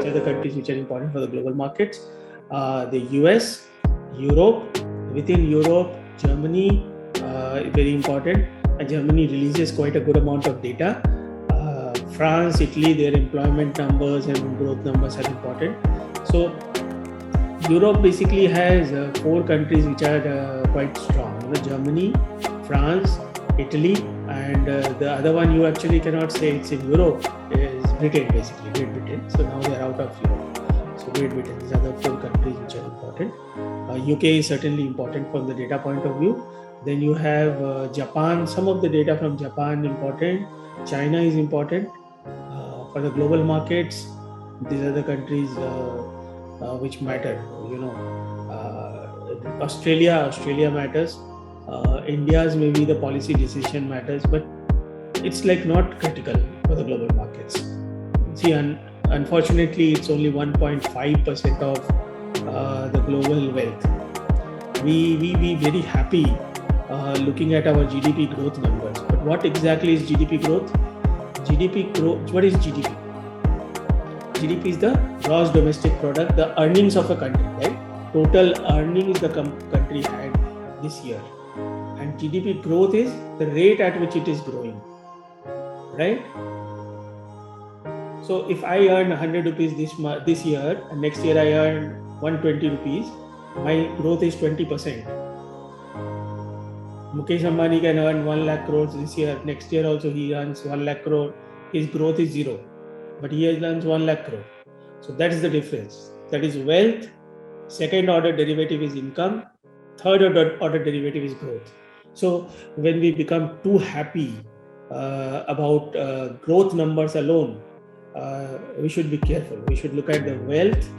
which are the countries which are important for the global markets. The US, Europe, within Europe, Germany, very important. Germany releases quite a good amount of data. France, Italy, their employment numbers and growth numbers are important. So Europe basically has 4 countries which are quite strong. Germany, France, Italy, and the other one you actually cannot say it's in Europe is Britain, basically Great Britain. So now they are out of Europe. So Great Britain, these are the 4 countries which are important. UK is certainly important from the data point of view. Then you have Japan. Some of the data from Japan important. China is important for the global markets. These are the countries which matter. Australia matters. India's maybe the policy decision matters, but it's like not critical for the global markets. See, unfortunately, it's only 1.5% of the global wealth. We very happy looking at our GDP growth numbers. But what exactly is GDP growth? GDP growth. What is GDP? GDP is the gross domestic product, the earnings of a country, right? Total earnings the country had this year. And GDP growth is the rate at which it is growing, right? So if I earn 100 rupees this year and next year I earn 120 rupees, my growth is 20%. Mukesh Ambani can earn 1 lakh crores this year. Next year also he earns 1 lakh crore. His growth is 0, but he earns 1 lakh crore. So that is the difference. That is wealth. Second order derivative is income. Third order derivative is growth. So when we become too happy about growth numbers alone, we should be careful. We should look at the wealth,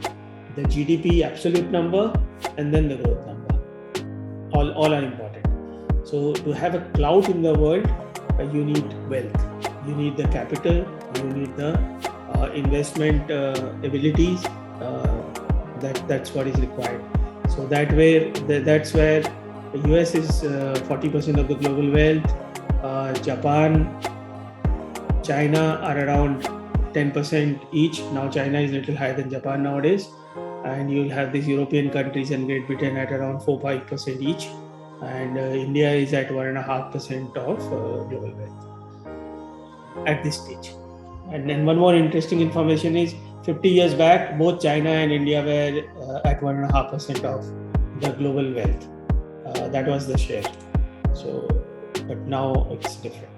the GDP absolute number, and then the growth number. All are important. So to have a clout in the world, you need wealth. You need the capital. You need the investment abilities. That's what is required. So that's where the US is 40% of the global wealth. Japan, China are around 10% each. Now China is a little higher than Japan nowadays. And you'll have these European countries and Great Britain at around 4-5% each. And India is at 1.5% of global wealth at this stage. And then one more interesting information is 50 years back, both China and India were at 1.5% of the global wealth. That was the share. So, but now it's different.